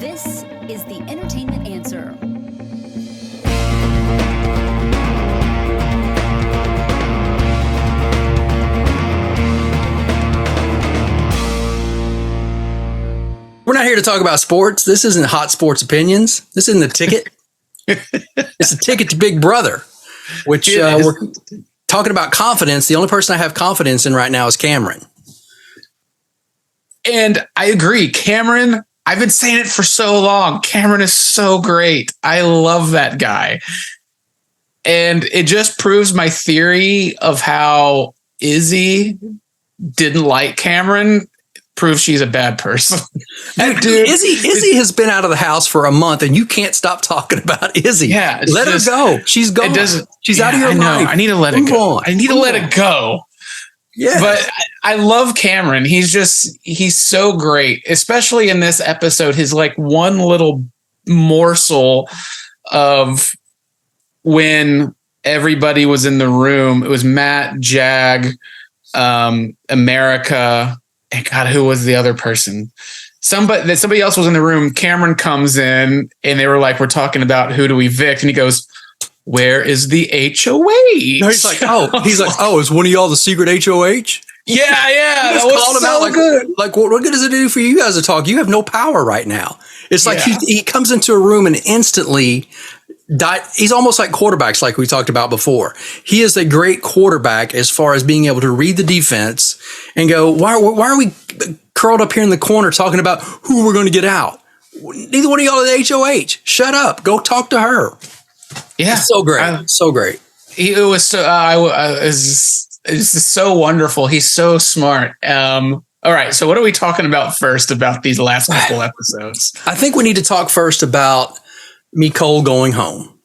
This is the Entertainment Answer. We're not here to talk about sports. This isn't Hot Sports Opinions. This isn't the ticket. It's a ticket to Big Brother, which we're talking about confidence. The only person I have confidence in right now is Cameron. And I agree. Cameron, I've been saying it for so long. Cameron is so great. I love that guy. And it just proves my theory of how Izzy didn't like Cameron. Proves she's a bad person. Dude, Izzy has been out of the house for a month, and you can't stop talking about Izzy. Yeah, let her go. She's gone. She's out of your life. I need to let it go. I need to let it go. Yeah, but I love Cameron. He's so great, especially in this episode. His like one little morsel of when everybody was in the room. It was Matt, Jag, America. And God, who was the other person? Somebody else was in the room. Cameron comes in and they were like, we're talking about who do we evict? And he goes, where is the HOH? No, he's like, is one of y'all the secret HOH? Yeah. That was so good. Like, what good does it do for you guys to talk? You have no power right now. It's like he comes into a room and instantly he's almost like quarterbacks, like we talked about before. He is a great quarterback as far as being able to read the defense and go, why are we curled up here in the corner talking about who we're going to get out? Neither one of y'all are the HOH. Shut up. Go talk to her. Yeah. It's so great. So great. It was it's so wonderful. He's so smart. All right. So what are we talking about first about these last couple episodes? I think we need to talk first about Nicole going home.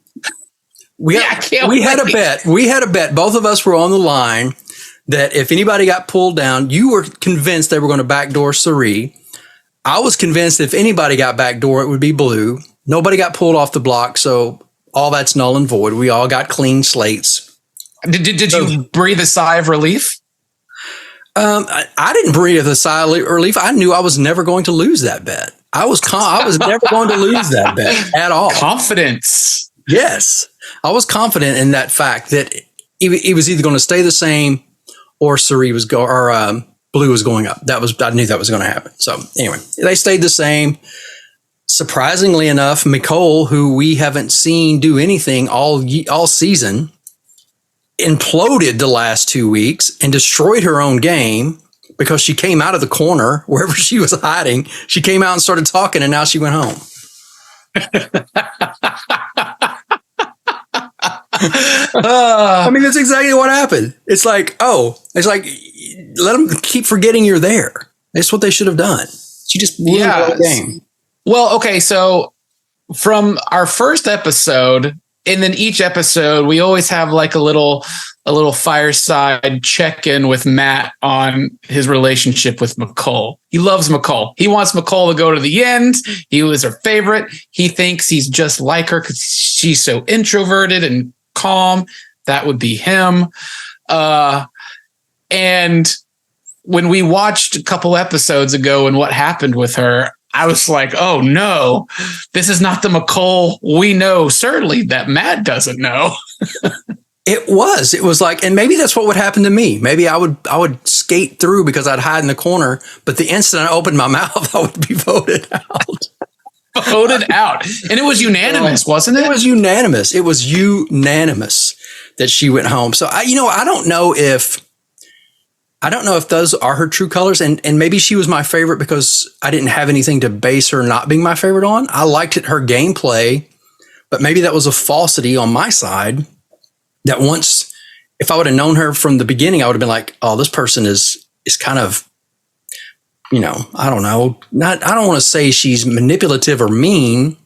We had a bet. We had a bet. Both of us were on the line that if anybody got pulled down, you were convinced they were going to backdoor Sari. I was convinced if anybody got backdoor, it would be Blue. Nobody got pulled off the block, so all that's null and void. We all got clean slates. Did you breathe a sigh of relief? I didn't breathe a sigh of relief. I knew I was never going to lose that bet. I was never going to lose that bet at all. Confidence. Yes. I was confident in that fact that it was either going to stay the same or Blue was going up. I knew that was going to happen. So anyway, they stayed the same. Surprisingly enough, Nicole, who we haven't seen do anything all season, imploded the last 2 weeks and destroyed her own game because she came out of the corner wherever she was hiding. She came out and started talking, and now she went home. I mean, that's exactly what happened. It's like, let them keep forgetting you're there. That's what they should have done. She just ruined the game. Well, okay, so from our first episode, and then each episode, we always have like a little fireside check-in with Matt on his relationship with Nicole. He loves Nicole. He wants Nicole to go to the end. He was her favorite. He thinks he's just like her because she's so introverted and calm. That would be him. And when we watched a couple episodes ago and what happened with her, I was like, oh no, this is not the Nicole we know, certainly that Matt doesn't know. It was like, and maybe that's what would happen to me. Maybe I would skate through because I'd hide in the corner, but the instant I opened my mouth, I would be voted out. Voted out. And it was unanimous, wasn't it? It was unanimous. It was unanimous that she went home. So I don't know if those are her true colors. And maybe she was my favorite because I didn't have anything to base her not being my favorite on. I liked her gameplay, but maybe that was a falsity on my side. That once, if I would have known her from the beginning, I would have been like, oh, this person is kind of, I don't know. I don't want to say she's manipulative or mean,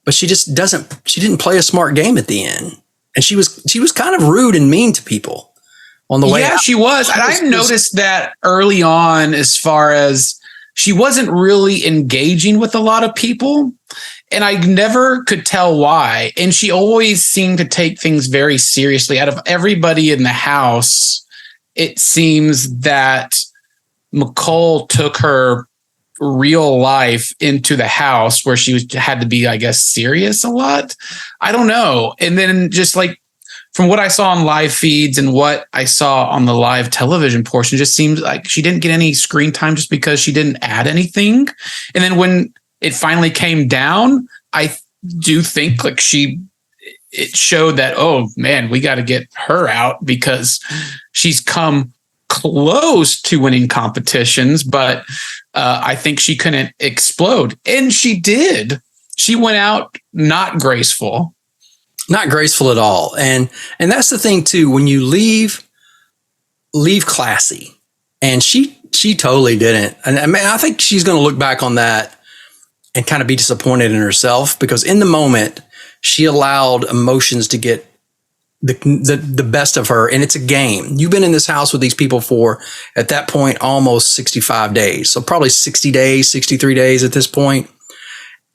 but she didn't play a smart game at the end. And she was kind of rude and mean to people on the way out. Yeah, she was. And I noticed that early on, as far as she wasn't really engaging with a lot of people. And I never could tell why. And she always seemed to take things very seriously. Out of everybody in the house, it seems that Nicole took her real life into the house where had to be, I guess, serious a lot. I don't know. And then just like from what I saw on live feeds and what I saw on the live television portion, it just seems like she didn't get any screen time just because she didn't add anything. And then when it finally came down, I do think like it showed that, oh man, we got to get her out because she's come close to winning competitions, but I think she couldn't explode. And she did. She went out not graceful. Not graceful at all. And that's the thing too, when you leave classy. And she totally didn't. And I mean, I think she's going to look back on that and kind of be disappointed in herself, because in the moment she allowed emotions to get the best of her. And it's a game. You've been in this house with these people for, at that point, almost 65 days. So probably 60 days, 63 days at this point.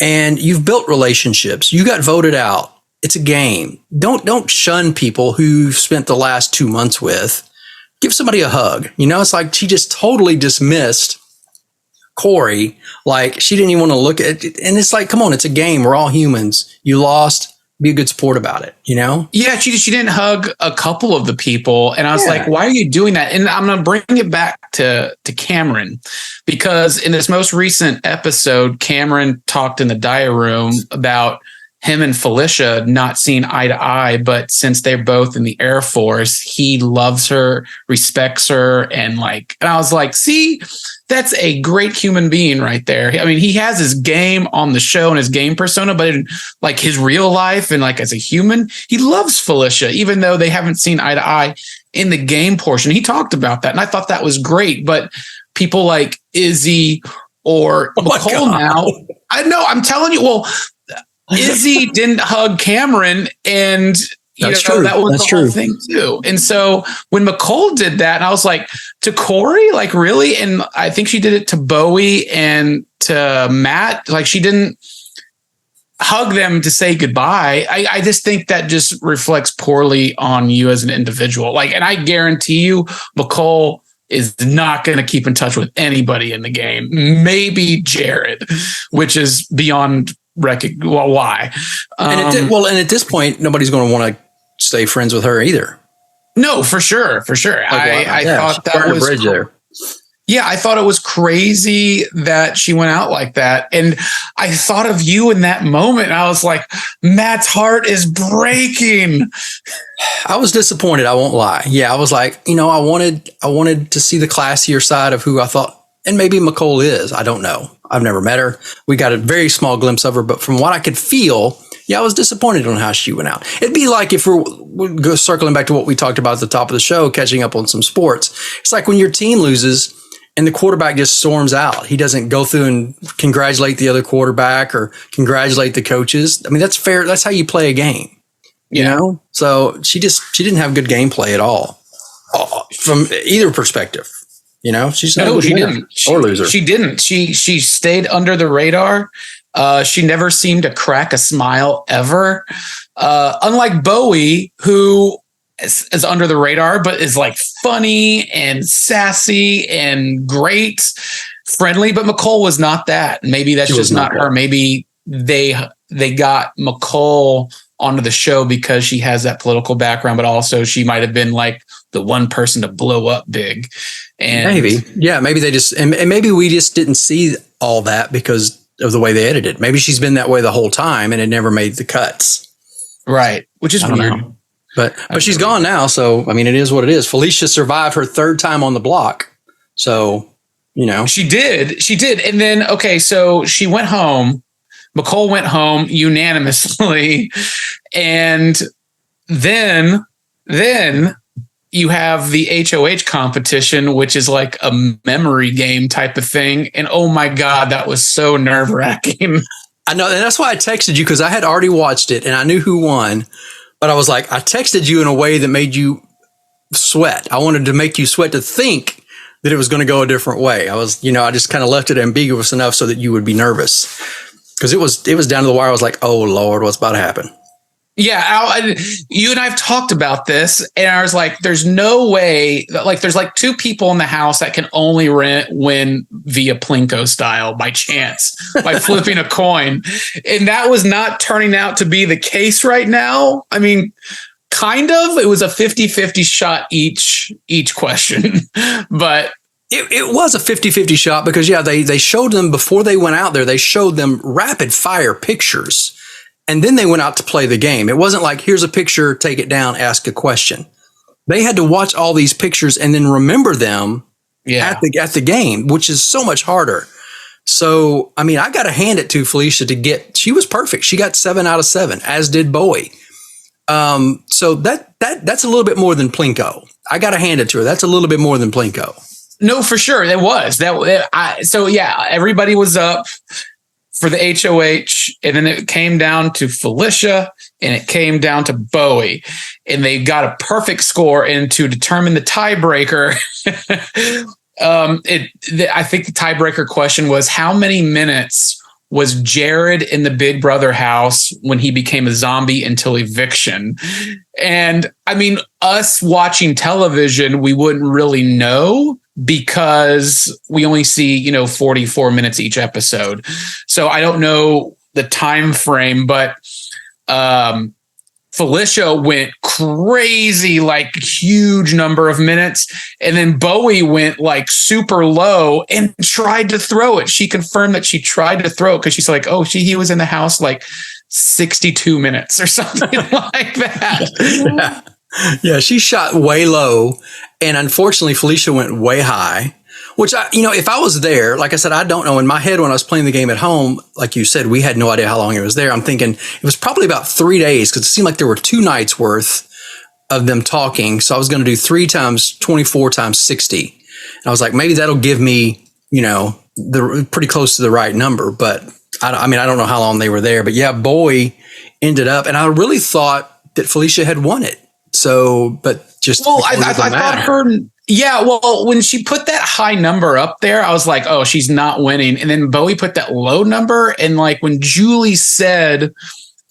And you've built relationships. You got voted out. It's a game. Don't shun people who you've spent the last 2 months with. Give somebody a hug. You know, it's like she just totally dismissed Corey. Like she didn't even want to look at it. And it's like, come on, it's a game. We're all humans. You lost. Be a good sport about it, you know? Yeah, she didn't hug a couple of the people. And I was like, why are you doing that? And I'm going to bring it back to Cameron, because in this most recent episode, Cameron talked in the diary room about him and Felicia not seeing eye to eye, but since they're both in the Air Force, he loves her, respects her. And I was like, see, that's a great human being right there. I mean, he has his game on the show and his game persona, but in like his real life and like as a human, he loves Felicia, even though they haven't seen eye to eye in the game portion. He talked about that. And I thought that was great. But people like Izzy or Nicole now, I know, I'm telling you, well, Izzy didn't hug Cameron, and that's true. That was the whole thing too. And so when McCole did that, and I was like, to Corey, like really? And I think she did it to Bowie and to Matt. Like she didn't hug them to say goodbye. I just think that just reflects poorly on you as an individual. Like, and I guarantee you, McCole is not going to keep in touch with anybody in the game. Maybe Jared, which is beyond why? And at this point, nobody's going to want to stay friends with her either. No, for sure. I thought that was bridge there. Yeah, I thought it was crazy that she went out like that. And I thought of you in that moment. I was like, Matt's heart is breaking. I was disappointed. I won't lie. Yeah, I was like, I wanted to see the classier side of who I thought, and maybe McCole is. I don't know. I've never met her. We got a very small glimpse of her, but from what I could feel, I was disappointed on how she went out. It'd be like if we're circling back to what we talked about at the top of the show, catching up on some sports. It's like when your team loses and the quarterback just storms out. He doesn't go through and congratulate the other quarterback or congratulate the coaches. I mean, that's fair. That's how you play a game, you know? So she didn't have good gameplay at all from either perspective. She's not she didn't. Or loser. She didn't. She stayed under the radar. She never seemed to crack a smile ever. Unlike Bowie, who is under the radar, but is like funny and sassy and great, friendly. But McCole was not that. Maybe that's just not her. Maybe they got McCole onto the show because she has that political background, but also she might have been like the one person to blow up big. And maybe they just, and maybe we just didn't see all that because of the way they edited. Maybe she's been that way the whole time and it never made the cuts. Right. Which is weird. Know. But she's gone now. So, I mean, it is what it is. Felicia survived her third time on the block. So, She did. And then, okay, so she went home. McCole went home unanimously. And then you have the HOH competition, which is like a memory game type of thing. And oh my God, that was so nerve-wracking. I know. And that's why I texted you, because I had already watched it and I knew who won. But I was like, I texted you in a way that made you sweat. I wanted to make you sweat to think that it was going to go a different way. I was, I just kind of left it ambiguous enough so that you would be nervous. Because it was down to the wire. I was like, oh, Lord, what's about to happen? Yeah, you and I've talked about this, and I was like, "There's no way." Like, there's like two people in the house that can only win via Plinko style by chance by flipping a coin, and that was not turning out to be the case right now. I mean, kind of. It was a 50-50 shot each question, but it was a 50-50 shot because they showed them before they went out there. They showed them rapid fire pictures. And then they went out to play the game. It wasn't like, here's a picture, take it down, ask a question. They had to watch all these pictures and then remember them at the game, which is so much harder. So, I mean, I got to hand it to Felicia she was perfect. She got 7 out of 7, as did Bowie. So that's a little bit more than Plinko. I got to hand it to her. That's a little bit more than Plinko. No, for sure. It was. Everybody was up for the HOH, and then it came down to Felicia, and it came down to Bowie, and they got a perfect score. And to determine the tiebreaker, I think the tiebreaker question was, how many minutes was Jared in the Big Brother house when he became a zombie until eviction? And I mean, us watching television, we wouldn't really know, because we only see 44 minutes each episode. So I don't know the time frame, but Felicia went crazy, like huge number of minutes, and then Bowie went like super low and tried to throw it. She confirmed that she tried to throw it because she's like, he was in the house like 62 minutes or something like that. Yeah, she shot way low, and unfortunately, Felicia went way high. Which if I was there, like I said, I don't know. In my head, when I was playing the game at home, like you said, we had no idea how long it was there. I'm thinking it was probably about 3 days, because it seemed like there were 2 nights worth of them talking. So I was going to do 3 times 24 times 60, and I was like, maybe that'll give me, the pretty close to the right number. But I mean, I don't know how long they were there. But yeah, Bowie ended up, and I really thought that Felicia had won it. So, but just I thought her. Yeah, well, when she put that high number up there, I was like, oh, she's not winning. And then Bowie put that low number, and like when Julie said,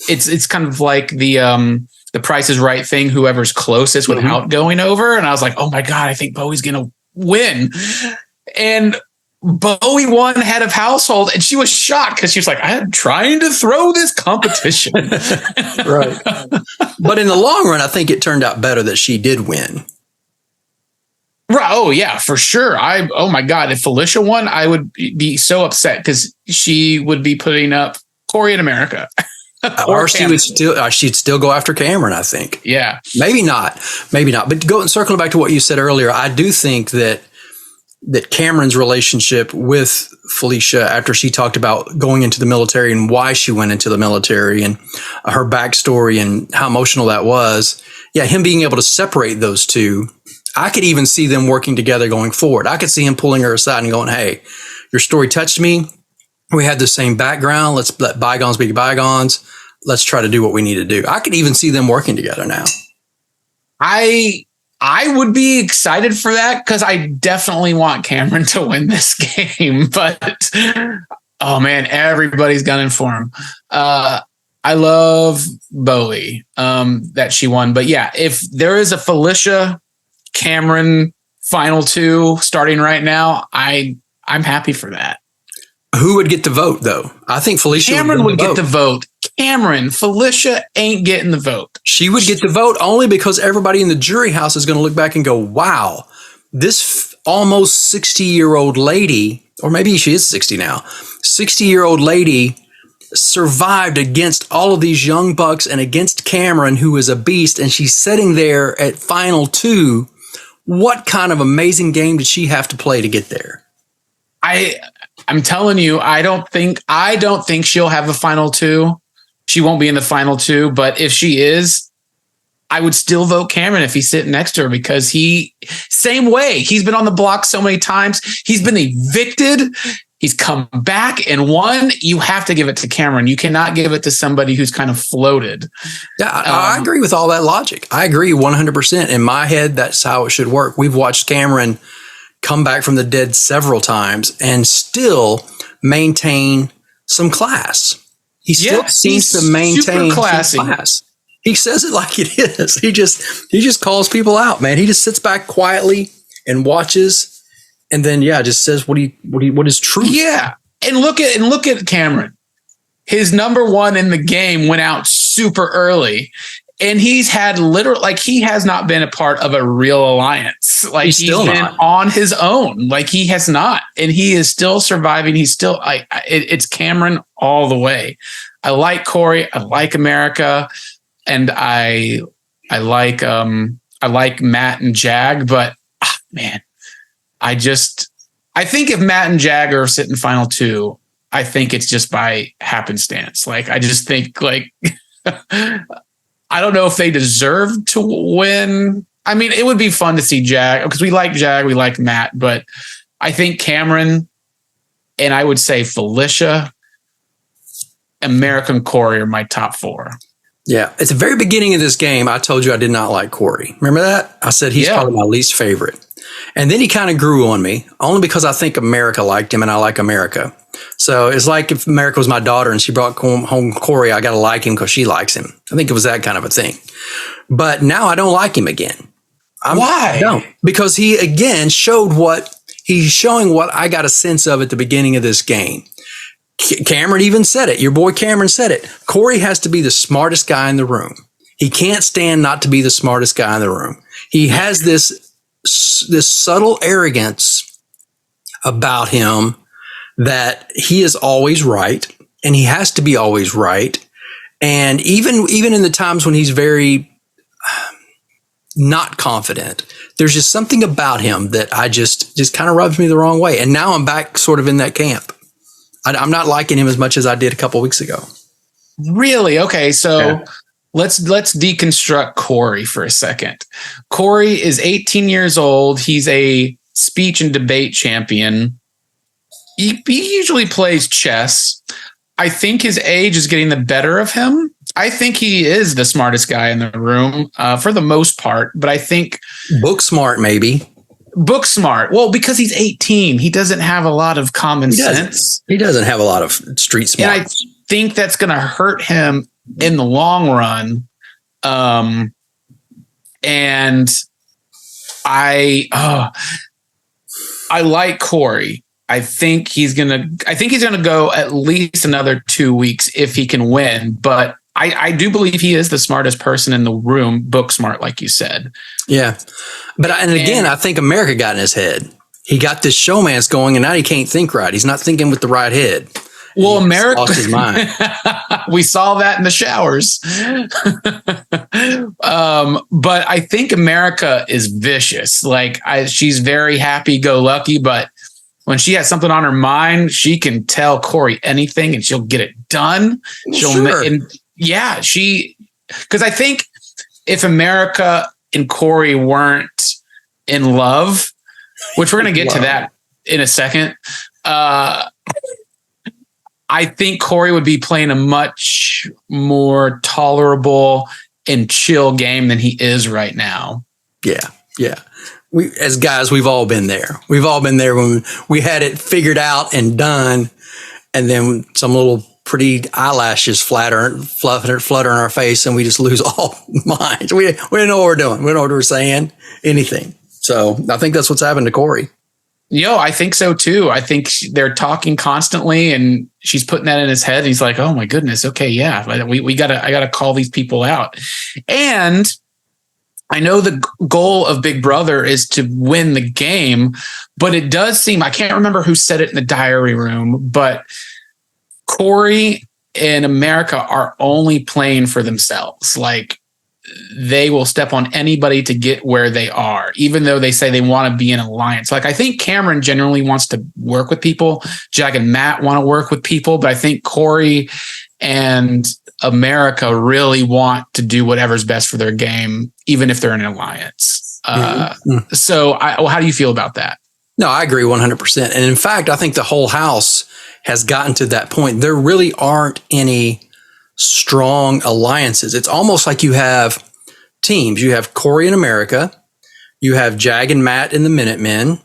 it's kind of like the Price is Right thing, whoever's closest without going over. And I was like, oh my God, I think Bowie's gonna win. And Bowie won head of household, and she was shocked because she was like, I'm trying to throw this competition. Right. But in the long run, I think it turned out better that she did win. Right. Oh, yeah, for sure. Oh my God, if Felicia won, I would be so upset because she would be putting up Corey in America. or she'd still go after Cameron, I think. Yeah. Maybe not. But circling back to what you said earlier, I do think that Cameron's relationship with Felicia, after she talked about going into the military and why she went into the military and her backstory and how emotional that was. Yeah, him being able to separate those two, I could even see them working together going forward. I could see him pulling her aside and going, hey, your story touched me. We had the same background. Let's let bygones be bygones. Let's try to do what we need to do. I could even see them working together now. I would be excited for that because I definitely want Cameron to win this game. But, oh, man, everybody's gunning for him. I love Bowie that she won. But, yeah, if there is a Felicia Cameron final 2 starting right now, I'm happy for that. Who would get the vote, though? I think Felicia Cameron would get the vote. Felicia ain't getting the vote. She would get the vote only because everybody in the jury house is going to look back and go, wow, this almost 60-year-old lady, or maybe she is 60 now, 60-year-old lady survived against all of these young bucks and against Cameron, who is a beast, and she's sitting there at final 2. What kind of amazing game did she have to play to get there? I'm telling you, I don't think she'll have a final 2. She won't be in the final 2, but if she is, I would still vote Cameron if he's sitting next to her because same way. He's been on the block so many times. He's been evicted. He's come back and won. You have to give it to Cameron. You cannot give it to somebody who's kind of floated. Yeah, I agree with all that logic. I agree 100%. In my head, that's how it should work. We've watched Cameron come back from the dead several times and still maintain some class. He still seems to maintain some class. He says it like it is. He just calls people out, man. He just sits back quietly and watches, and then just says what is truth. Yeah, and look at Cameron. His number one in the game went out super early, and he's had he has not been a part of a real alliance. Like he's been on his own. Like he has not, and he is still surviving. He's still it's Cameron all the way. I like Corey. I like America. And I like Matt and Jag, but man, I think if Matt and Jag are sitting final two, I think it's just by happenstance. Like I just think I don't know if they deserve to win. I mean, it would be fun to see Jag because we like Jag, we like Matt, but I think Cameron and I would say Felicia, American Corey are my top four. Yeah. At the very beginning of this game, I told you I did not like Corey. Remember that? I said he's probably my least favorite. And then he kind of grew on me, only because I think America liked him and I like America. So it's like if America was my daughter and she brought home Corey, I got to like him because she likes him. I think it was that kind of a thing. But now I don't like him again. Why? I don't. Because he, again, he's showing what I got a sense of at the beginning of this game. Cameron even said it. Your boy Cameron said it. Corey has to be the smartest guy in the room. He can't stand not to be the smartest guy in the room. He has this subtle arrogance about him that he is always right, and he has to be always right. And even in the times when he's very not confident, there's just something about him that I just kind of rubs me the wrong way. And now I'm back sort of in that camp. I'm not liking him as much as I did a couple of weeks ago. Really? Okay. So let's deconstruct Corey for a second. Corey is 18 years old. He's a speech and debate champion. He usually plays chess. I think his age is getting the better of him. I think he is the smartest guy in the room for the most part, but I think book smart, maybe. Book smart. Well, because he's 18, he doesn't have a lot of common sense. He doesn't have a lot of street smart. And I think that's going to hurt him in the long run. And I like Corey. I think he's gonna go at least another 2 weeks if he can win. But I do believe he is the smartest person in the room, book smart, like you said. Yeah. But I think America got in his head. He got this showman's going, and now he can't think right. He's not thinking with the right head. Well, America lost his mind. We saw that in the showers. But I think America is vicious. She's very happy-go-lucky, but when she has something on her mind, she can tell Corey anything, and she'll get it done. Because I think if America and Corey weren't in love, which we're going to get to that in a second, I think Corey would be playing a much more tolerable and chill game than he is right now. Yeah. Yeah. As guys, we've all been there. We've all been there when we had it figured out and done, and then some little pretty eyelashes flutter in our face, and we just lose all minds. We don't know what we're doing. We don't know what we're saying, anything. So I think that's what's happened to Corey. I think so too. I think they're talking constantly, and she's putting that in his head. He's like, "Oh my goodness, okay, yeah, I gotta call these people out." And I know the goal of Big Brother is to win the game, but it does seem, I can't remember who said it in the diary room, but Corey and America are only playing for themselves. Like, they will step on anybody to get where they are, even though they say they want to be in an alliance. Like, I think Cameron generally wants to work with people. Jack and Matt want to work with people, but I think Corey and America really want to do whatever's best for their game, even if they're in an alliance. So how do you feel about that? No, I agree 100%. And in fact, I think the whole house has gotten to that point. There really aren't any strong alliances. It's almost like you have teams. You have Corey and America. You have Jag and Matt in the Minutemen.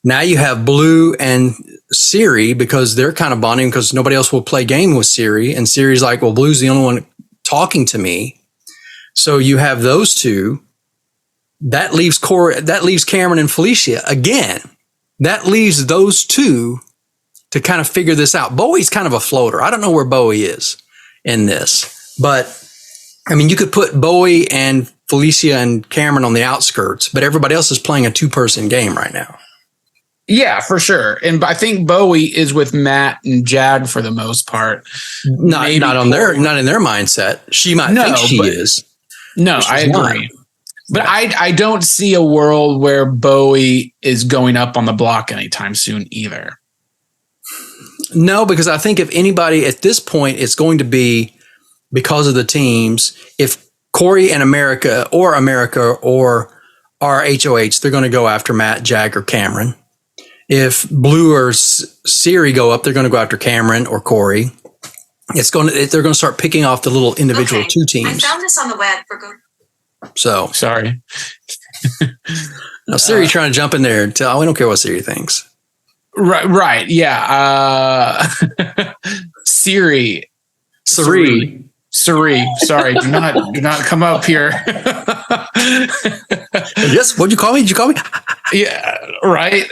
Now you have Blue and Siri, because they're kind of bonding because nobody else will play game with Siri. And Siri's like, well, Blue's the only one talking to me. So you have those two. That leaves Cameron and Felicia again. That leaves those two to kind of figure this out. Bowie's kind of a floater. I don't know where Bowie is in this, but I mean, you could put Bowie and Felicia and Cameron on the outskirts, but everybody else is playing a 2-person game right now. Yeah, for sure. And I think Bowie is with Matt and Jag for the most part. Not in their mindset. She might think she is. No, I agree. Not. But I don't see a world where Bowie is going up on the block anytime soon either. No, because I think if anybody at this point, it's going to be because of the teams. If Corey and America or our HOH, they're going to go after Matt, Jag, or Cameron. If Blue or Siri go up, they're going to go after Cameron or Corey. They're going to start picking off the little individual two teams. I found this on the web for good. So sorry. No, Siri trying to jump in there and tell. We don't care what Siri thinks. Right. Yeah. Siri. Sorry. Do not come up here. Yes. What'd you call me? Did you call me? Yeah. Right.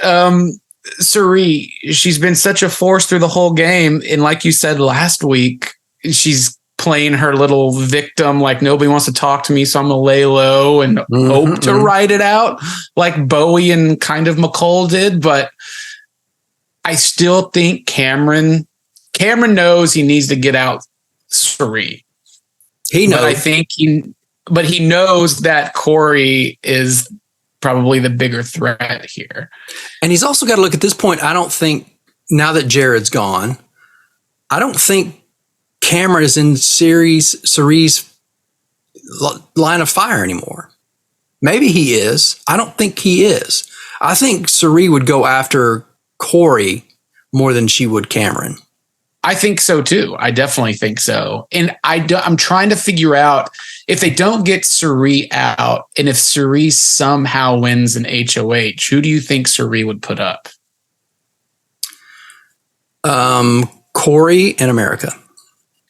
Suri, she's been such a force through the whole game. And like you said last week, she's playing her little victim, like nobody wants to talk to me, so I'm gonna lay low and hope to ride it out, like Bowie and kind of McCall did. But I still think Cameron knows he needs to get out Suri. He knows. But he knows that Corey is probably the bigger threat here. And he's also got to look at this point. I don't think, now that Jared's gone, I don't think Cameron is in Suri's line of fire anymore. Maybe he is. I don't think he is. I think Suri would go after Corey more than she would Cameron. I think so too. I definitely think so. And I'm trying to figure out if they don't get Suri out, and if Suri somehow wins an HOH, who do you think Suri would put up? Corey and America.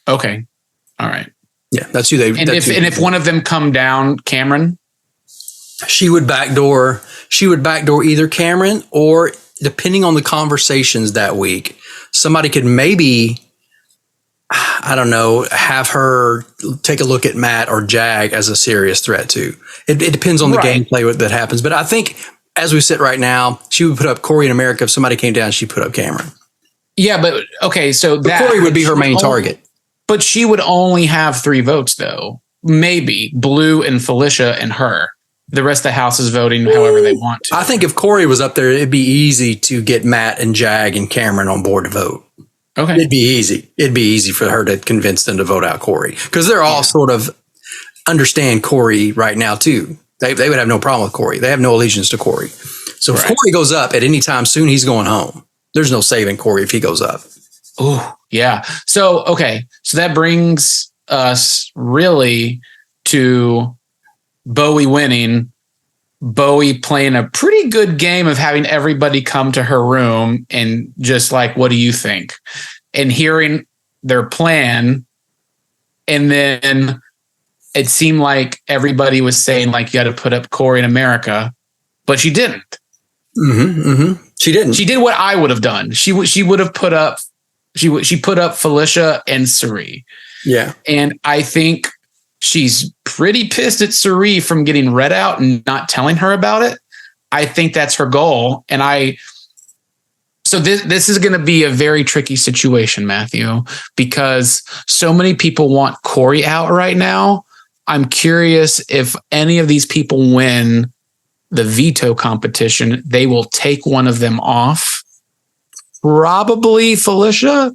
Okay. All right. Yeah, that's who they. And if one of them come down, Cameron, she would backdoor either Cameron, or depending on the conversations that week, somebody could maybe, I don't know, have her take a look at Matt or Jag as a serious threat too. It depends on the gameplay that happens. But I think as we sit right now, she would put up Corey and America. If somebody came down, she'd put up Cameron. Yeah, but okay, so Corey would be her main target. But she would only have 3 votes though. Maybe Blue and Felicia and her. The rest of the house is voting however they want to. I think if Corey was up there, it'd be easy to get Matt and Jag and Cameron on board to vote. Okay. It'd be easy. It'd be easy for her to convince them to vote out Corey, because they're all sort of understand Corey right now too. They would have no problem with Corey. They have no allegiance to Corey. So if Corey goes up at any time soon, he's going home. There's no saving Corey if he goes up. Oh, yeah. So, okay. So that brings us really to Bowie winning, Bowie playing a pretty good game of having everybody come to her room and just like, what do you think? And hearing their plan. And then it seemed like everybody was saying like, you got to put up Corey in America, but she didn't. She didn't. She did what I would have done. She would have put up, she put up Felicia and Suri. Yeah. And I think she's pretty pissed at Suri from getting read out and not telling her about it. I think that's her goal. And so this is going to be a very tricky situation, Matthew, because so many people want Corey out right now. I'm curious if any of these people win the veto competition, they will take one of them off, probably Felicia,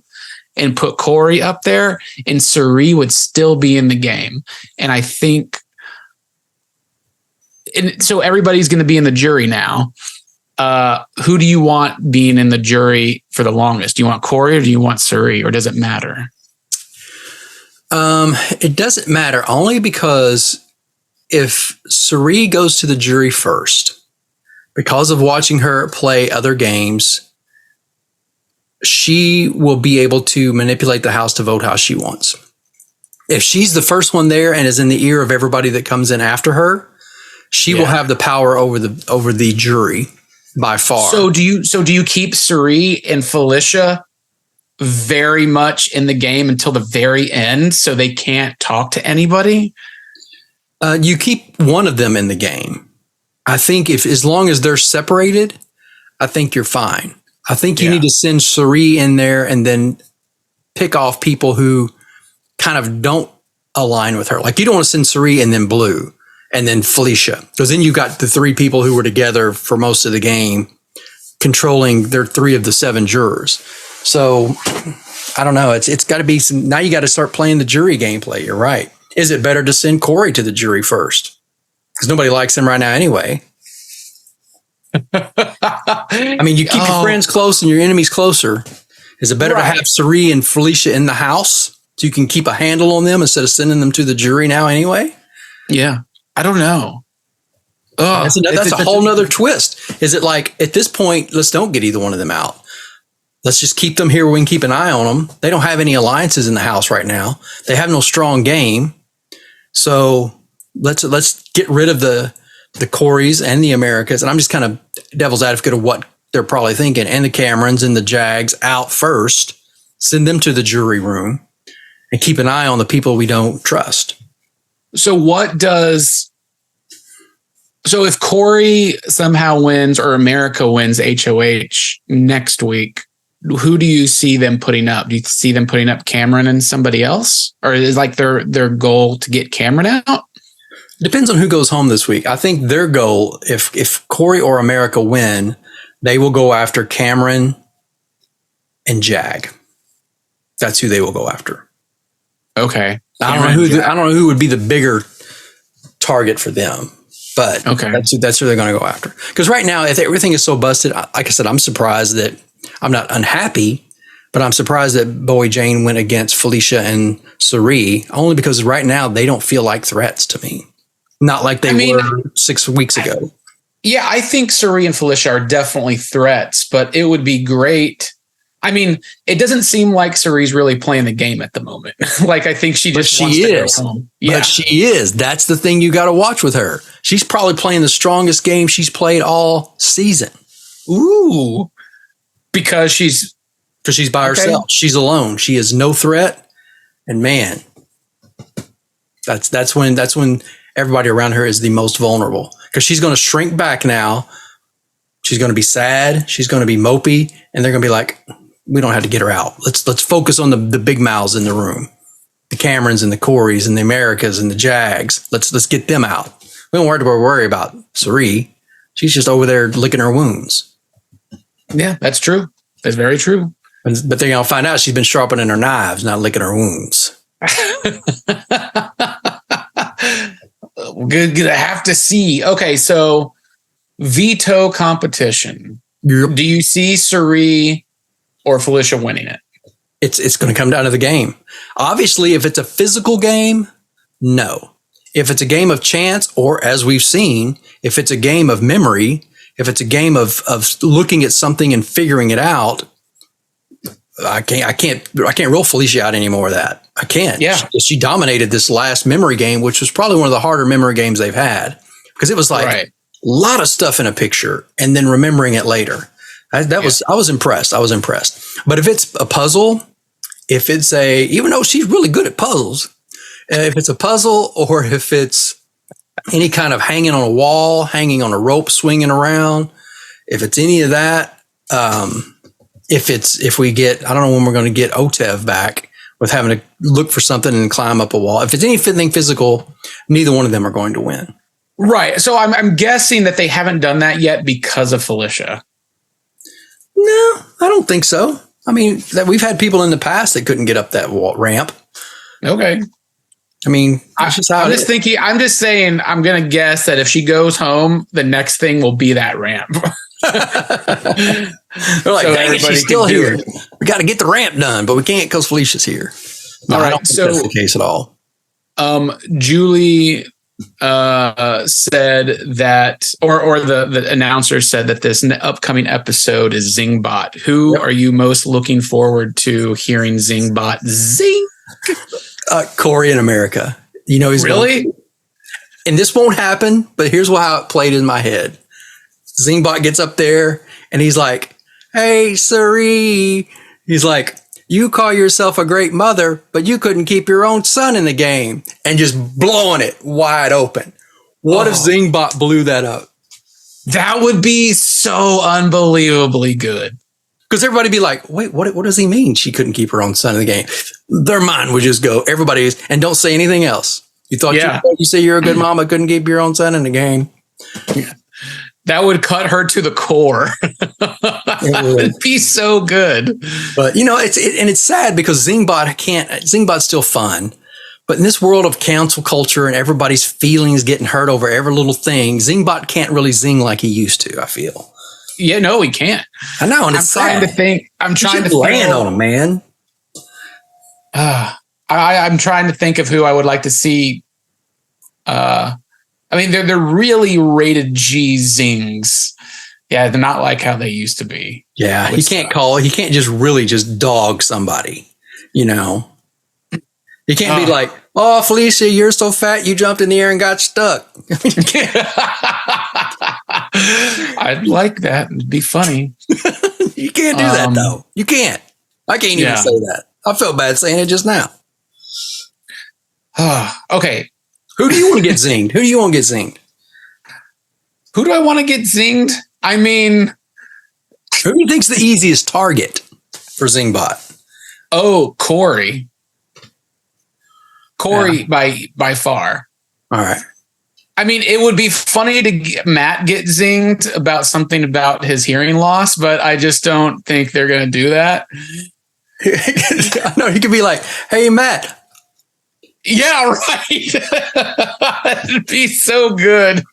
and put Corey up there, and Suri would still be in the game. And I think, and so everybody's going to be in the jury now. Who do you want being in the jury for the longest? Do you want Corey or do you want Suri, or does it matter? It doesn't matter, only because if Suri goes to the jury first, because of watching her play other games, she will be able to manipulate the house to vote how she wants. if she's the first one there and is in the ear of everybody that comes in after her, she will have the power over the jury by far. So do you keep Suri and Felicia very much in the game until the very end, so they can't talk to anybody? You keep one of them in the game. I think as long as they're separated, I think you're fine. I think you need to send Suri in there and then pick off people who kind of don't align with her. Like, you don't want to send Suri and then Blue and then Felicia, because then you've got the three people who were together for most of the game controlling their 3 of the 7 jurors. So I don't know. It's got to be now you got to start playing the jury gameplay. You're right. Is it better to send Corey to the jury first? Because nobody likes him right now anyway. I mean, you keep your friends close and your enemies closer. Is it better to have Suri and Felicia in the house so you can keep a handle on them instead of sending them to the jury now anyway? Yeah. I don't know. That's a whole nother twist. Is it like, at this point, let's don't get either one of them out. Let's just keep them here. We can keep an eye on them. They don't have any alliances in the house right now. They have no strong game. So let's get rid of the Coreys and the Americas. And I'm just kind of devil's advocate of what they're probably thinking. And the Camerons and the Jags out first. Send them to the jury room and keep an eye on the people we don't trust. So if Corey somehow wins or America wins HOH next week, who do you see them putting up? Do you see them putting up Cameron and somebody else? Or is like their goal to get Cameron out? Depends on who goes home this week. I think their goal, if Corey or America win, they will go after Cameron and Jag. That's who they will go after. Okay. I don't know who would be the bigger target for them, but that's who they're going to go after. Because right now, if everything is so busted, like I said, I'm surprised that I'm not unhappy, but I'm surprised that Bowie Jane went against Felicia and Suri, only because right now they don't feel like threats to me. Not like they were 6 weeks ago. Yeah, I think Suri and Felicia are definitely threats, but it would be great. I mean, it doesn't seem like Suri's really playing the game at the moment. Like, I think she wants to go home. Yeah. But she is. That's the thing you got to watch with her. She's probably playing the strongest game she's played all season. Ooh. Because she's by herself. She's alone. She is no threat. And man, that's when everybody around her is the most vulnerable, because she's going to shrink back now. She's going to be sad. She's going to be mopey, and they're going to be like, we don't have to get her out. Let's focus on the big mouths in the room, the Camerons and the Coreys and the Americas and the Jags. Let's get them out. We don't worry about Suri. She's just over there licking her wounds. Yeah, that's true. That's very true. But they're going to find out she's been sharpening her knives, not licking her wounds. Good. I have to see. Okay, so veto competition. Yep. Do you see Suri or Felicia winning it? It's going to come down to the game. Obviously, if it's a physical game, no. If it's a game of chance, or as we've seen, if it's a game of memory, if it's a game of looking at something and figuring it out, I can't roll Felicia out anymore of that. I can't. Yeah. She dominated this last memory game, which was probably one of the harder memory games they've had, because it was like a lot of stuff in a picture and then remembering it later. I was impressed. But if it's a puzzle, even though she's really good at puzzles, if it's a puzzle, or if it's any kind of hanging on a wall, hanging on a rope, swinging around, if it's any of that, if we get, I don't know when we're going to get Otev back with having to look for something and climb up a wall. If it's anything physical, neither one of them are going to win. Right. So I'm guessing that they haven't done that yet because of Felicia. No, I don't think so. I mean, we've had people in the past that couldn't get up that ramp. Okay. I mean, that's just how I'm just thinking. I'm just saying. I'm going to guess that if she goes home, the next thing will be that ramp. They're like, dang it, she's still here. We got to get the ramp done, but we can't because Felicia's here. No, I don't think that's the case at all. Julie said that, or the announcer said that this upcoming episode is Zingbot. Who are you most looking forward to hearing Zingbot zing? Corey in America. You know, he's Really? and this won't happen, but here's how it played in my head. Zingbot gets up there and he's like, "Hey, Siri." He's like, "You call yourself a great mother, but you couldn't keep your own son in the game," and just blowing it wide open. What if Zingbot blew that up? That would be so unbelievably good. Because everybody be like, "Wait, what does he mean she couldn't keep her own son in the game?" Their mind would just go, everybody's, and don't say anything else. You thought you say you're a good mama, couldn't keep your own son in the game. That would cut her to the core. It would be so good. But, you know, it's sad because Zingbot's still fun. But in this world of cancel culture and everybody's feelings getting hurt over every little thing, Zingbot can't really zing like he used to, I feel. Yeah, no, he can't. I know, and it's trying to think. I'm trying to land on him, man. I'm trying to think of who I would like to see. I mean, they're really rated G zings. Yeah, they're not like how they used to be. Yeah, he can't just really just dog somebody, you know. You can't be like, "Oh, Felicia, you're so fat, you jumped in the air and got stuck." I'd like that. It'd be funny. You can't do that, though. You can't. I can't even say that. I felt bad saying it just now. Okay. Who do you want to get zinged? Who do you want to get zinged? Who do I want to get zinged? I mean, who do you think's the easiest target for Zingbot? Oh, Corey. By far. All right. I mean, it would be funny to get Matt get zinged about something about his hearing loss, but I just don't think they're going to do that. No, he could be like, "Hey, Matt." Yeah, right. It'd be so good.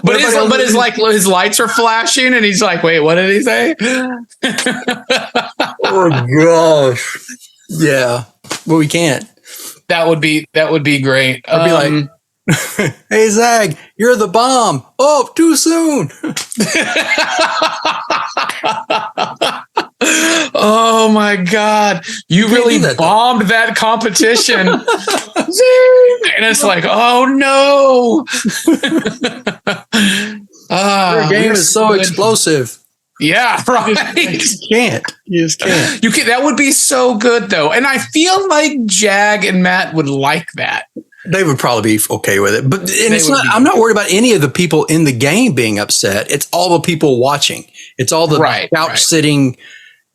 But his lights are flashing, and he's like, "Wait, what did he say?" Oh gosh. Yeah. Well, we can't. That would be great. I'd be like, "Hey, Zag, you're the bomb. Oh, too soon." Oh my God. You really bombed that competition. And it's like, oh no. Your game is so explosive. Yeah, right. You just can't. That would be so good though. And I feel like Jag and Matt would like that. They would probably be okay with it. But I'm not worried about any of the people in the game being upset. It's all the people watching. It's all the couch sitting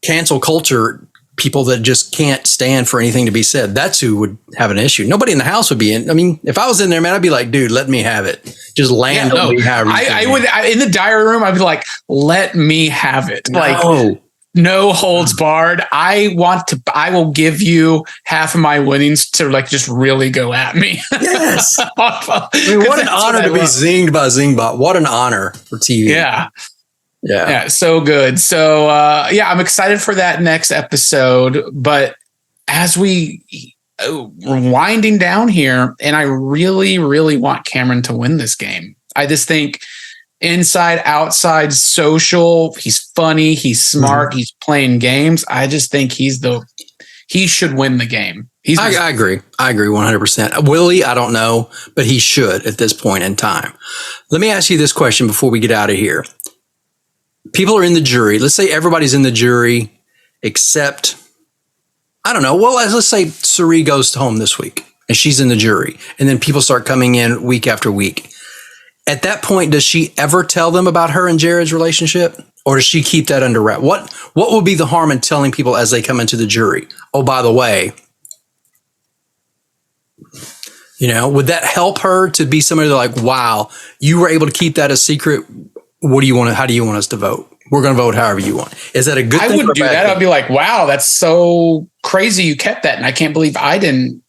cancel culture people that just can't stand for anything to be said. That's who would have an issue. Nobody in the house would be in. I mean, if I was in there, man, I'd be like, "Dude, let me have it. Just land on me." I would in the diary room. I'd be like, "Let me have it." Like, no holds barred. I will give you half of my winnings to like just really go at me. Yes. I mean, what an honor to be zinged by Zingbot. What an honor for TV. Yeah, so good. So, I'm excited for that next episode. But as we're winding down here, and I really, really want Cameron to win this game. I just think inside, outside, social, he's funny, he's smart, he's playing games. I just think he should win the game. I agree. I agree 100%. Will he? I don't know, but he should at this point in time. Let me ask you this question before we get out of here. People are in the jury. Let's say everybody's in the jury except, I don't know. Well, let's say Suri goes home this week and she's in the jury, and then people start coming in week after week. At that point, does she ever tell them about her and Jared's relationship, or does she keep that under wrap? What would be the harm in telling people as they come into the jury? Oh, by the way, would that help her to be somebody like, "Wow, you were able to keep that a secret. How do you want us to vote? We're going to vote however you want." Is that a good thing? I would do that. I'd be like, "Wow, that's so crazy you kept that. And I can't believe I didn't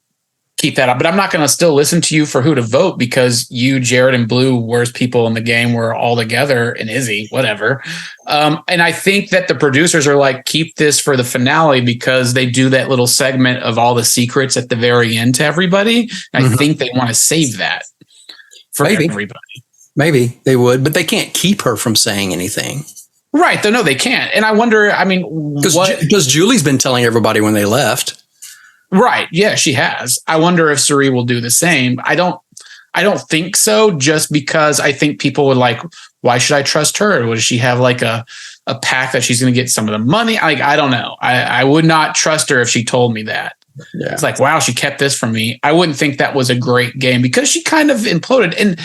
keep that up." But I'm not going to still listen to you for who to vote because you, Jared, and Blue, worst people in the game, were all together, and Izzy, whatever. And I think that the producers are like, keep this for the finale because they do that little segment of all the secrets at the very end to everybody. I think they want to save that for everybody. Maybe they would, but they can't keep her from saying anything. Right. No, they can't. And I wonder, because Julie's been telling everybody when they left. Right. Yeah, she has. I wonder if Suri will do the same. I don't think so, just because I think people would like, why should I trust her? Would she have like a pact that she's going to get some of the money? Like, I don't know. I would not trust her if she told me that. Yeah. It's like, wow, she kept this from me. I wouldn't think that was a great game because she kind of imploded. And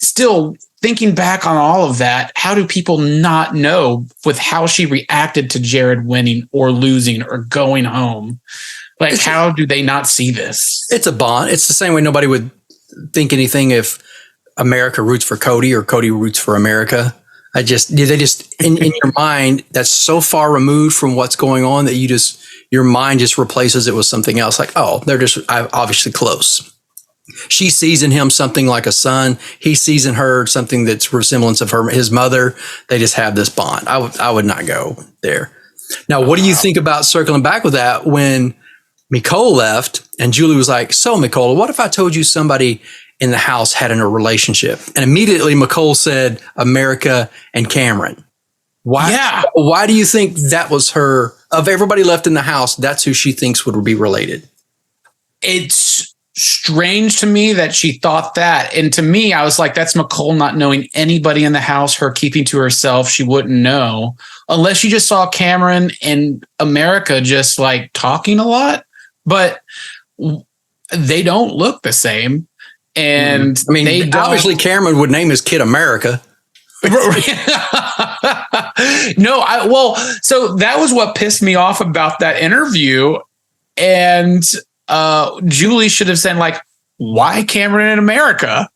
still thinking back on all of that, how do people not know with how she reacted to Jared winning or losing or going home? Like, how do they not see this? It's a bond. It's the same way nobody would think anything if America roots for Cody or Cody roots for America. They just in your mind, that's so far removed from what's going on that your mind just replaces it with something else. Like, oh, they're just obviously close. She sees in him something like a son. He sees in her something that's resemblance of his mother. They just have this bond. I would not go there. Now, what do you think about circling back with that when Nicole left and Julie was like, so Nicole, what if I told you somebody in the house had in a relationship? And immediately Nicole said America and Cameron. Why? Yeah. Why do you think that was her? Of everybody left in the house, that's who she thinks would be related. It's strange to me that she thought that. And to me, I was like, that's Nicole not knowing anybody in the house, her keeping to herself. She wouldn't know unless she just saw Cameron and America just like talking a lot. But they don't look the same. And I mean, obviously Cameron would name his kid America. So that was what pissed me off about that interview. And Julie should have said, like, why Cameron in America?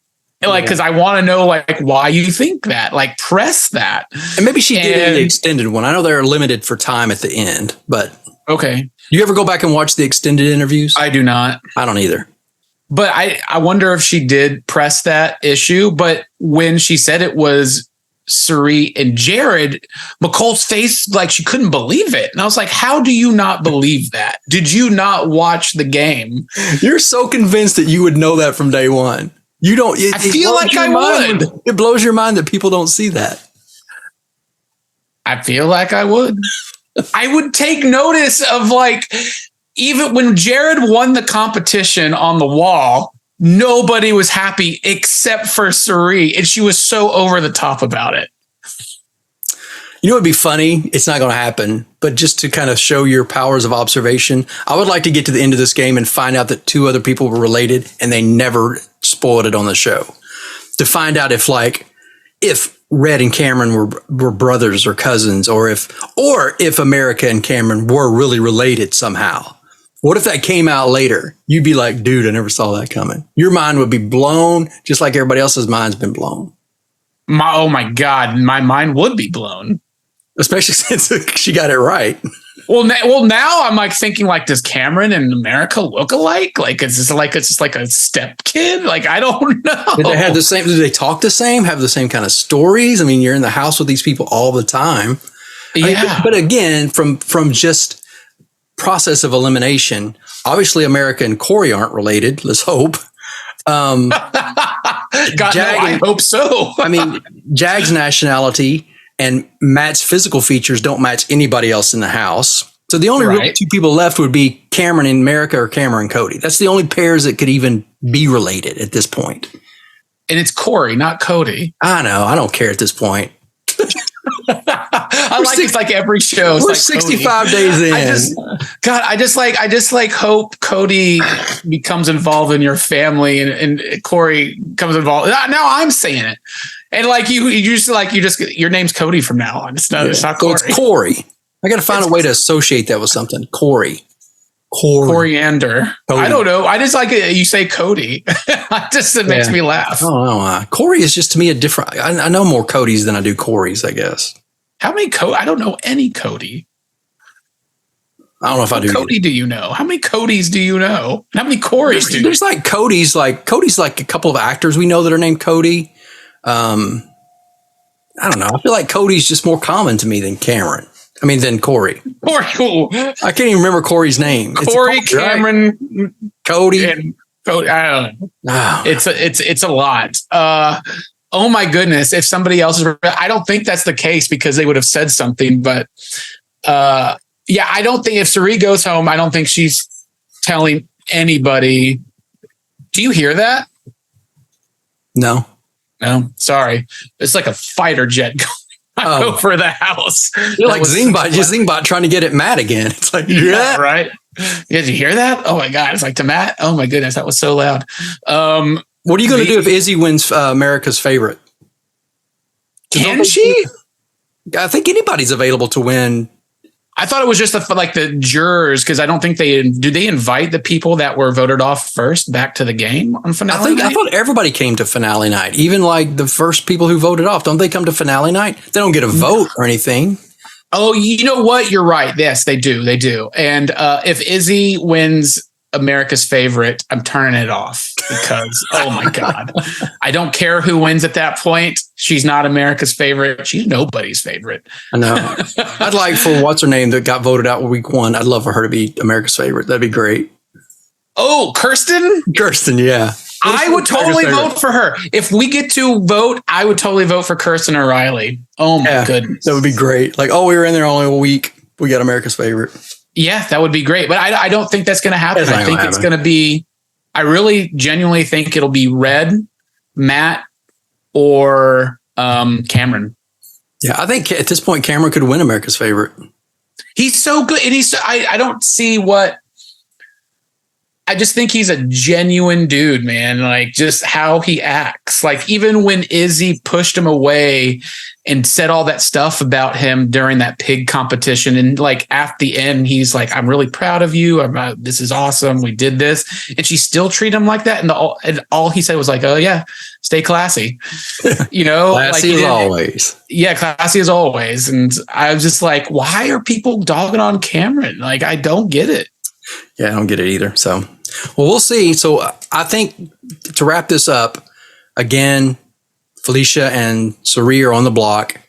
And like, because I want to know, like, why you think that. Like, press that. And maybe she did it in the extended one. I know they're limited for time at the end, but okay. You ever go back and watch the extended interviews? I do not. I don't either. But I wonder if she did press that issue. But when she said it was Suri and Jared, Nicole's face, like she couldn't believe it. And I was like, how do you not believe that? Did you not watch the game? You're so convinced that you would know that from day one. You don't. I feel like I would. It blows your mind that people don't see that. I feel like I would. I would take notice of, like, even when Jared won the competition on the wall, nobody was happy except for Suri. And she was so over the top about it. You know, it'd be funny. It's not going to happen. But just to kind of show your powers of observation, I would like to get to the end of this game and find out that two other people were related and they never spoiled it on the show. To find out if Red and Cameron were brothers or cousins, or if America and Cameron were really related somehow. What if that came out later? You'd be like, dude, I never saw that coming. Your mind would be blown, just like everybody else's mind's been blown. Oh my God, my mind would be blown. Especially since she got it right. Well, now I'm like thinking, like, does Cameron and America look alike? Like, it's just like a step kid. Like, I don't know. Did they have the same? Do they talk the same? Have the same kind of stories? I mean, you're in the house with these people all the time. Yeah. But again, from just process of elimination, obviously America and Corey aren't related. Let's hope. God, I hope so. I mean, Jag's nationality and Matt's physical features don't match anybody else in the house. So the only real two people left would be Cameron and America or Cameron and Cody. That's the only pairs that could even be related at this point. And it's Corey, not Cody. I know. I don't care at this point. It's like every show. We're like 65 days in. I just hope Cody becomes involved in your family and Corey comes involved. Now I'm saying it. And like your name's Cody from now on. It's not Corey. So it's Corey. I got to find a way to associate that with something. Corey. Coriander. Cody. I don't know. I just like it. You say Cody. It makes me laugh. I don't know. Corey is just to me a different. I know more Codys than I do Corys, I guess. How many I don't know any Cody. I don't know if I do. Cody, do you know? How many Codys do you know? How many Corys do you know? There's like Cody's, Cody's like a couple of actors we know that are named Cody. I don't know. I feel like Cody's just more common to me than than Corey. Corey. I can't even remember Corey's name. Corey, Cameron, right? Cody. And Cody. I don't know. Oh. It's a lot. Oh my goodness. If somebody else is, I don't think that's the case because they would have said something, but I don't think if Suri goes home, I don't think she's telling anybody. Do you hear that? No. No, sorry. It's like a fighter jet going over the house. You're like Zingbot trying to get at Matt again. It's like, yeah, right. Yeah, did you hear that? Oh my God. It's like to Matt. Oh my goodness. That was so loud. What are you going to do if Izzy wins America's favorite? Can she? I think anybody's available to win. I thought it was just the jurors, because I don't think they invite the people that were voted off first back to the game on finale night? I thought everybody came to finale night, even like the first people who voted off. Don't they come to finale night? They don't get a vote or anything. Oh, you know what? You're right. Yes, they do. They do. And if Izzy wins America's favorite, I'm turning it off because, oh my God, I don't care who wins at that point. She's not America's favorite. She's nobody's favorite. I know. I'd like for what's her name that got voted out week 1. I'd love for her to be America's favorite. That'd be great. Oh, Kirsten? Kirsten, yeah. I would totally vote for her. If we get to vote, I would totally vote for Kirsten O'Reilly. Oh my goodness. That would be great. Like, we were in there only a week. We got America's favorite. Yeah, that would be great. But I don't think that's going to happen. I think it's going to be, I really genuinely think it'll be Red, Matt, or Cameron. Yeah, I think at this point, Cameron could win America's favorite. He's so good. And I don't see what, I just think he's a genuine dude, man. Like just how he acts. Like even when Izzy pushed him away and said all that stuff about him during that pig competition. And like at the end, he's like, I'm really proud of you. This is awesome. We did this. And she still treated him like that. And all he said was like, oh yeah, stay classy. You know, classy as always. Yeah. Classy as always. And I was just like, why are people dogging on Cameron? Like, I don't get it. Yeah, I don't get it either. So, well, we'll see. So I think to wrap this up, again, Felicia and Sari are on the block.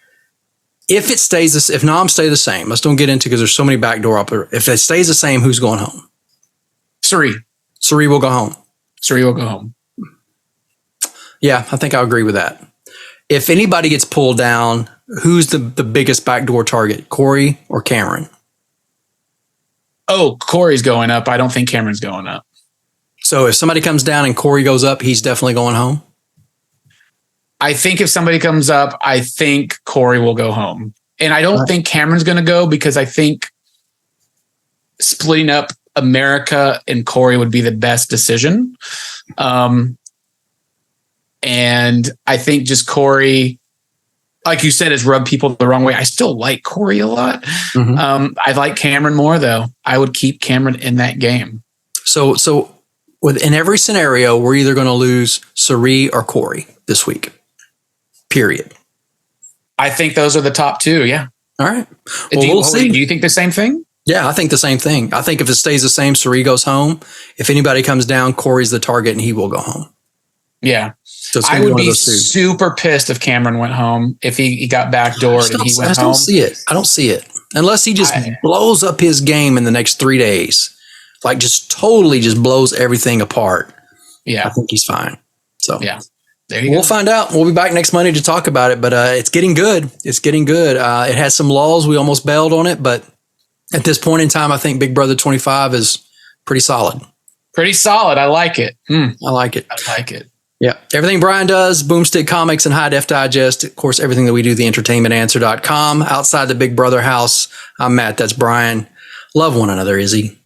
If it stays this, if noms stay the same, let's don't get into because there's so many backdoor up there. If it stays the same, who's going home? Sari will go home. Sari will go home. Yeah, I think I'll agree with that. If anybody gets pulled down, who's the biggest backdoor target? Corey or Cameron? Oh, Corey's going up. I don't think Cameron's going up. So if somebody comes down and Corey goes up, he's definitely going home? I think if somebody comes up, I think Corey will go home. And I don't think Cameron's going to go because I think splitting up America and Corey would be the best decision. And I think just Corey, like you said, has rubbed people the wrong way. I still like Corey a lot. Mm-hmm. I like Cameron more, though. I would keep Cameron in that game. So in every scenario, we're either going to lose Sari or Corey this week. Period. I think those are the top two. Yeah. All right. Well, we'll see. Do you think the same thing? Yeah, I think the same thing. I think if it stays the same, Sari goes home. If anybody comes down, Corey's the target and he will go home. Yeah. So I would be super pissed if Cameron went home, if he got backdoored and he went home. I don't see it. Unless he just blows up his game in the next 3 days. Like just totally just blows everything apart. Yeah. I think he's fine. So yeah. We'll find out. We'll be back next Monday to talk about it, but it's getting good. It's getting good. It has some laws. We almost bailed on it, but at this point in time, I think Big Brother 25 is pretty solid. Pretty solid. I like it. I like it. I like it. Yeah. Everything Bryan does, Boomstick Comics and High Def Digest. Of course, everything that we do, theentertainmentanswer.com. Outside the Big Brother house, I'm Matt. That's Bryan. Love one another, Izzy.